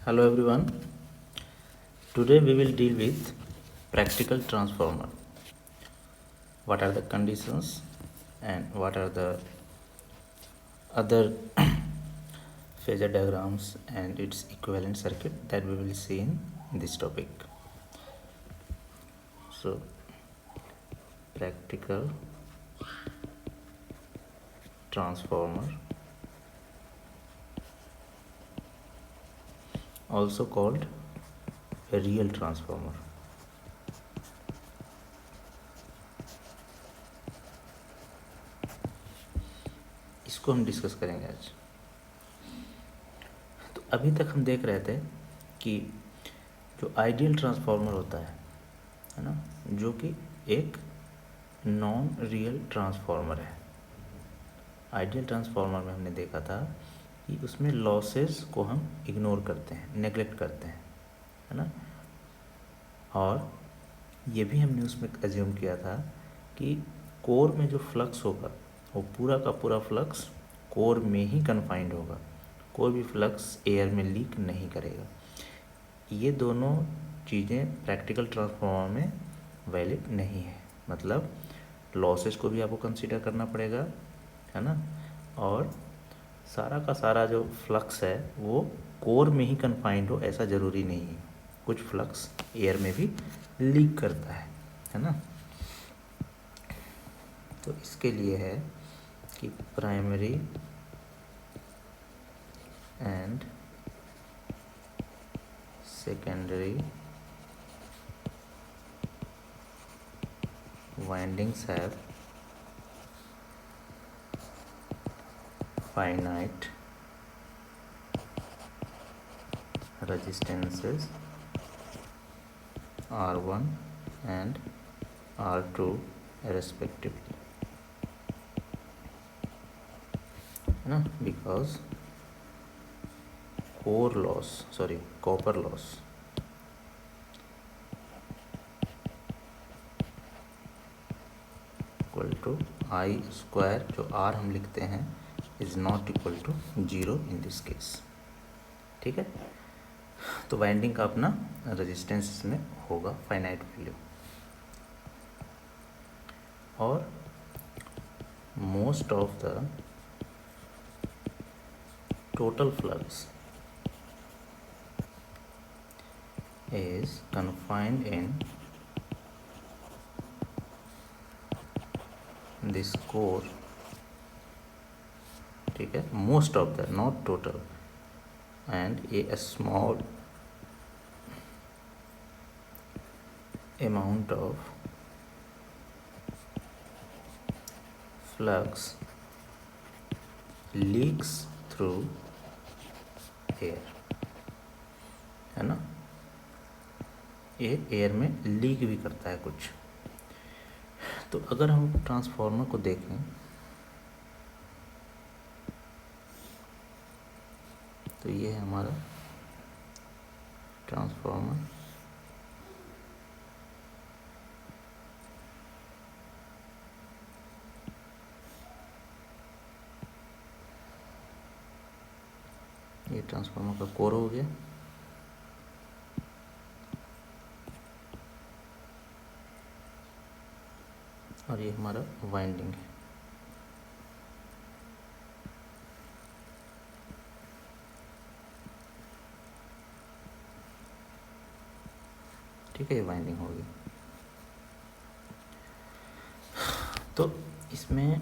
Hello everyone. Today we will deal with practical transformer. What are the conditions and what are the other phasor diagrams and its equivalent circuit that we will see in this topic. So practical transformer, also called a real transformer. इसको हम discuss करेंगे आज। तो अभी तक हम देख रहे थे कि जो आइडियल ट्रांसफार्मर होता है ना, जो कि एक नॉन रियल ट्रांसफार्मर है। आइडियल ट्रांसफार्मर में हमने देखा था कि उसमें लॉसेस को हम इग्नोर करते हैं, नेगलेक्ट करते हैं, है ना। और ये भी हमने उसमें एज्यूम किया था कि कोर में जो फ्लक्स होगा वो पूरा का पूरा फ्लक्स कोर में ही कन्फाइंड होगा, कोई भी फ्लक्स एयर में लीक नहीं करेगा। ये दोनों चीज़ें प्रैक्टिकल ट्रांसफार्मर में वैलिड नहीं है। मतलब लॉसेस को भी आपको कंसीडर करना पड़ेगा, है ना, और सारा का सारा जो फ्लक्स है वो कोर में ही कन्फाइंड हो ऐसा ज़रूरी नहीं है। कुछ फ्लक्स एयर में भी लीक करता है ना। तो इसके लिए है कि primary and secondary windings have finite resistances R1 and R2 respectively, है ना, because copper loss equal to I square, जो R हम लिखते हैं, is not equal to 0 in this case. ठीक है, तो वाइंडिंग का अपना रेजिस्टेंस इसमें होगा फाइनाइट वैल्यू, और most of the total flux is confined in this core, ठीक है, most of the, not total, and a small amount of flux leaks through air, है ना। ये एयर में लीक भी करता है कुछ। तो अगर हम ट्रांसफार्मर को देखें तो ये है हमारा ट्रांसफार्मर, ये ट्रांसफार्मर का कोर हो गया, और ये हमारा वाइंडिंग है। ठीक है, ये वाइंडिंग होगी। तो इसमें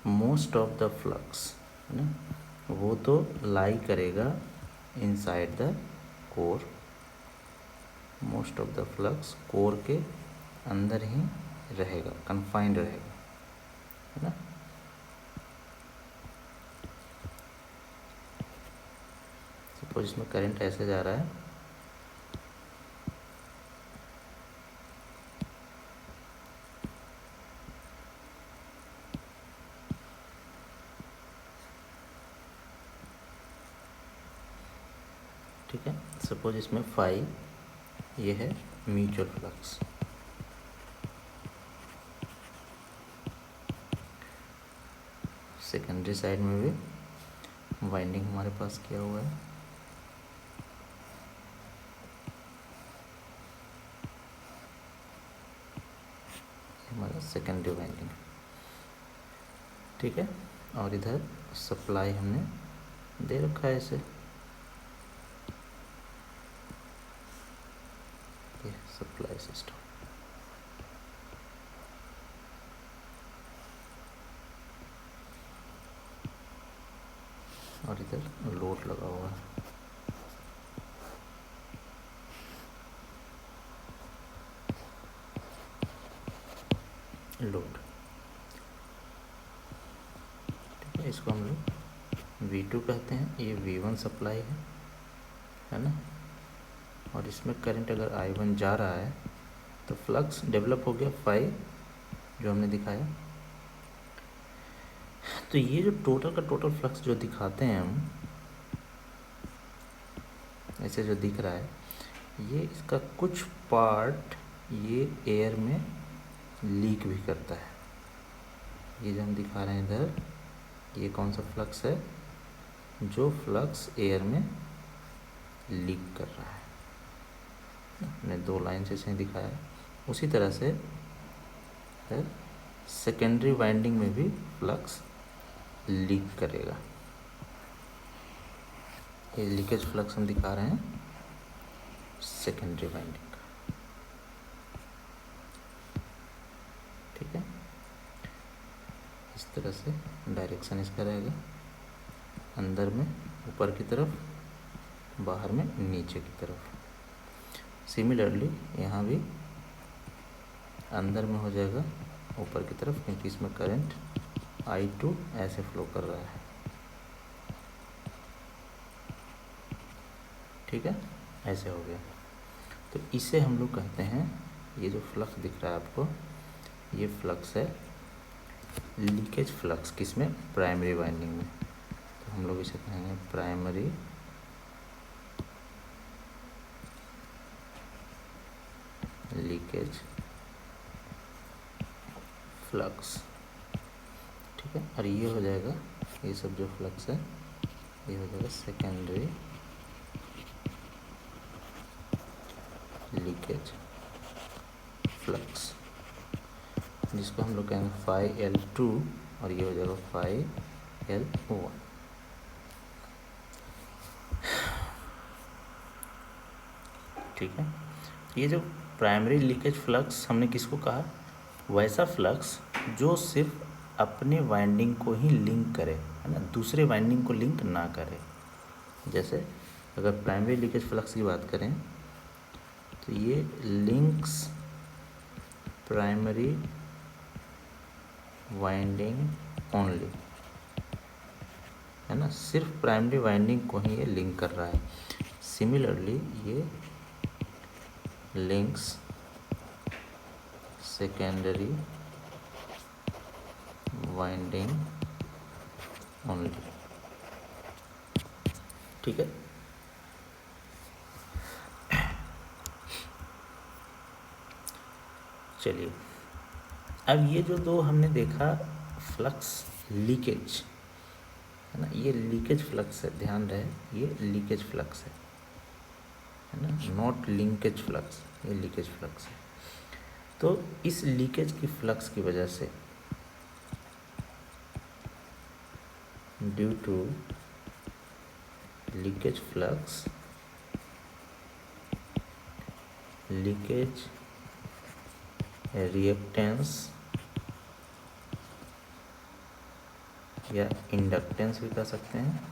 मोस्ट ऑफ द फ्लक्स, है ना, वो तो लाई करेगा inside the core. Most of the flux core के अंदर ही रहेगा, कन्फाइंड रहेगा, है ना। सपोज इसमें करंट ऐसे जा रहा है, ठीक है। सपोज इसमें फाई, ये है म्यूचुअल फ्लक्स, सेकेंडरी साइड में भी वाइंडिंग हमारे पास किया हुआ है, सेकेंडरी वाइंडिंग, ठीक है। और इधर सप्लाई हमने दे रखा है इसे, ये सप्लाई सिस्टम। और इधर लोड लगा हुआ है, लोड, ठीक है। इसको हम लोग V2 कहते हैं, ये V1 सप्लाई है ना। और इसमें करंट अगर I1 जा रहा है तो फ्लक्स डेवलप हो गया फाई, जो हमने दिखाया। तो ये जो टोटल का टोटल फ्लक्स जो दिखाते हैं हम, ऐसे जो दिख रहा है, ये इसका कुछ पार्ट ये एयर में लीक भी करता है। ये जो हम दिखा रहे हैं इधर, ये कौन सा फ्लक्स है, जो फ्लक्स एयर में लीक कर रहा है। हमने 2 लाइन से इसे दिखाया है। उसी तरह से सेकेंडरी वाइंडिंग में भी फ्लक्स लीक करेगा। ये लीकेज फ्लक्स हम दिखा रहे हैं सेकेंडरी वाइंडिंग का, ठीक है। इस तरह से डायरेक्शन इसका रहेगा, अंदर में ऊपर की तरफ, बाहर में नीचे की तरफ। सिमिलरली यहाँ भी अंदर में हो जाएगा ऊपर की तरफ, क्योंकि इसमें करंट I2 ऐसे फ्लो कर रहा है, ठीक है। ऐसे हो गया। तो इसे हम लोग कहते हैं, ये जो फ्लक्स दिख रहा है आपको, ये फ्लक्स है लीकेज फ्लक्स, किसमें, प्राइमरी वाइंडिंग में। तो हम लोग इसे कहेंगे प्राइमरी लीकेज फ्लक्स, ठीक है। और ये हो जाएगा, ये सब जो फ्लक्स है ये हो जाएगा सेकेंडरी लीकेज फ्लक्स, जिसको हम लोग कहेंगे फाई L2, और ये हो जाएगा फाई L1। ठीक है। ये जो प्राइमरी लीकेज फ्लक्स हमने किसको कहा, वैसा फ्लक्स जो सिर्फ अपने वाइंडिंग को ही लिंक करे, है ना, दूसरे वाइंडिंग को लिंक ना करे। जैसे अगर प्राइमरी लीकेज फ्लक्स की बात करें तो ये लिंक्स प्राइमरी वाइंडिंग ओनली, है ना, सिर्फ प्राइमरी वाइंडिंग को ही ये लिंक कर रहा है। सिमिलरली ये लिंक्स सेकेंडरी वाइंडिंग ओनली, ठीक है। चलिए, अब ये जो 2 हमने देखा फ्लक्स लीकेज, है ना, ये लीकेज फ्लक्स है, ध्यान रहे ये लीकेज फ्लक्स है ना, नॉट लिंकेज फ्लक्स, ये लीकेज फ्लक्स है। तो इस लीकेज की फ्लक्स की वजह से, due to leakage flux, leakage reactance या इंडक्टेंस भी कह सकते हैं,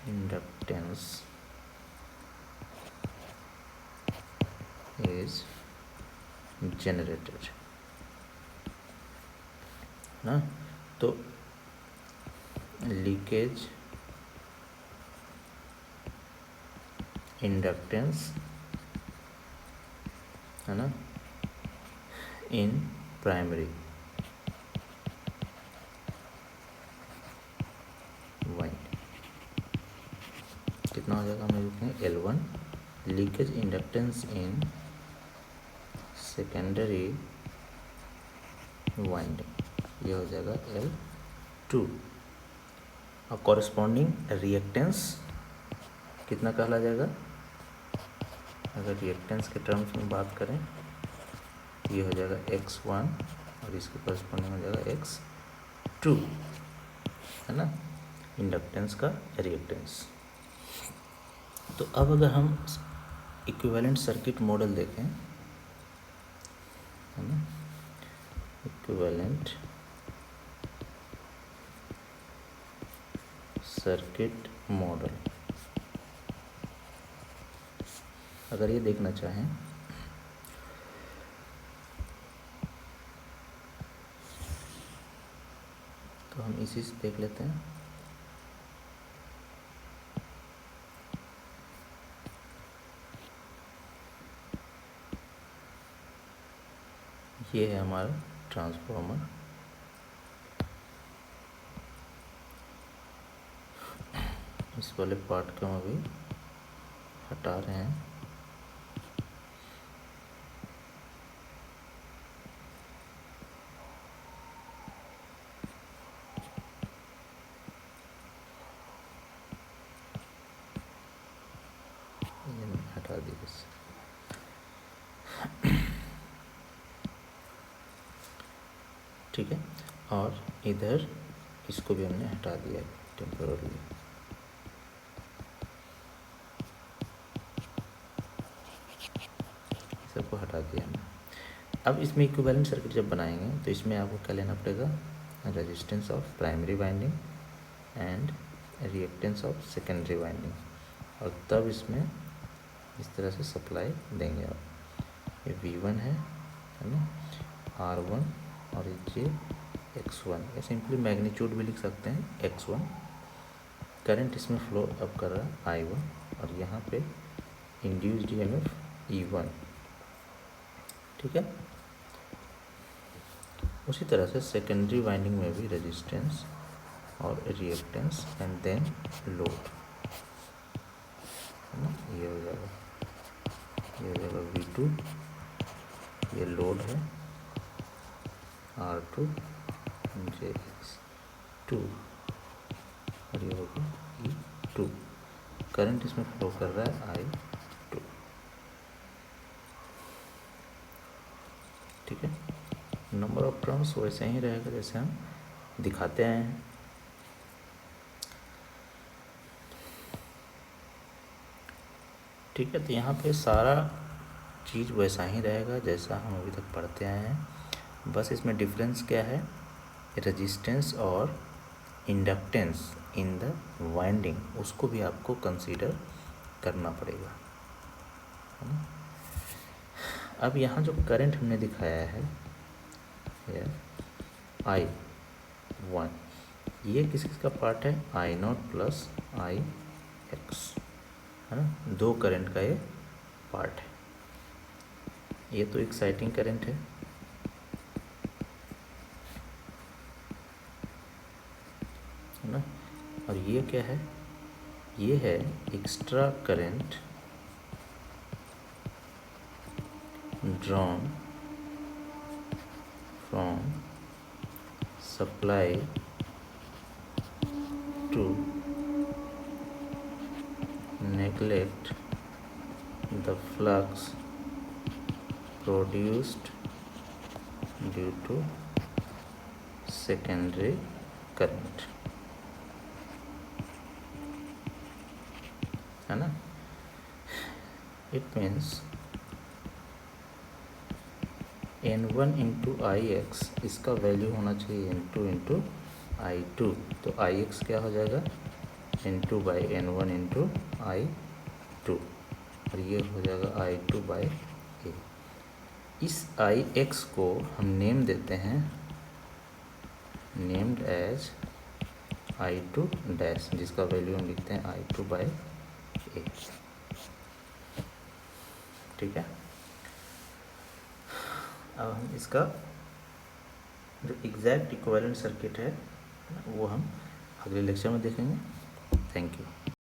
इंडक्टेंस इज जनरेटेड ना। तो लीकेज इंडक्टेंस, है ना, इन प्राइमरी वाइंड कितना हो जाएगा, हम लिखते हैं L1, leakage inductance in secondary winding, ये हो जाएगा L2। और कॉरेस्पॉन्डिंग रिएक्टेंस कितना कहला जाएगा, अगर रिएक्टेंस के टर्म्स में बात करें ये हो जाएगा x1 और इसके करस्पॉन्डिंग हो जाएगा x2, है ना, इंडक्टेंस का रिएक्टेंस। तो अब अगर हम इक्विवेलेंट सर्किट मॉडल देखें, है ना, इक्विवेलेंट सर्किट मॉडल अगर ये देखना चाहें तो हम इसी से देख लेते हैं। ये है हमारा ट्रांसफार्मर, इस वाले पार्ट को हम अभी हटा रहे हैं। ये मैं हटा दी बस। ठीक है, और इधर इसको भी हमने हटा दिया टेम्पोरली। सबको हटा दिया हमने। अब इसमें इक्विवेलेंट सर्किट जब बनाएंगे तो इसमें आपको क्या लेना पड़ेगा, resistance of primary winding and reactance of secondary winding, और तब इसमें इस तरह से सप्लाई देंगे आप। ये V1 है ना, R1 और ये X1, या सिंपली मैग्नीट्यूड भी लिख सकते हैं X1। करंट इसमें फ्लो अब कर रहा है I1 और यहाँ पे इंड्यूस्ड EMF E1। ठीक है, उसी तरह से सेकेंडरी वाइंडिंग में भी रेजिस्टेंस और रिएक्टेंस एंड देन लोड, है ना, ये हो जाएगा V2, ये लोड है R2 JX2 और ये होगा E2। करंट इसमें फ्लो कर रहा है I2। ठीक है, नंबर ऑफ टर्न्स वैसे ही रहेगा जैसे हम दिखाते आए हैं। ठीक है, तो यहाँ पे सारा चीज़ वैसा ही रहेगा जैसा हम अभी तक पढ़ते आए हैं। बस इसमें डिफरेंस क्या है, रेजिस्टेंस और इंडक्टेंस इन द वाइंडिंग, उसको भी आपको कंसीडर करना पड़ेगा, है ना। अब यहाँ जो करंट हमने दिखाया है I1, ये किसका पार्ट है, I0 प्लस IX, है ना, दो करंट का ये पार्ट है। ये तो एक्साइटिंग करंट है, ना, और ये क्या है, ये है extra current drawn from supply to neglect the flux produced due to secondary current, है ना। It means N1 into IX, इसका वैल्यू होना चाहिए N2 इंटू I2, तो IX क्या हो जाएगा, N2 by N1 into I2, और ये हो जाएगा I2 बाई A। इस IX को हम नेम देते हैं, नेम्ड एज I2 डैश, जिसका वैल्यू हम लिखते हैं I2 बाई A। ठीक है, अब हम इसका जो एग्जैक्ट इक्विवेलेंट सर्किट है वो हम अगले लेक्चर में देखेंगे। Thank you.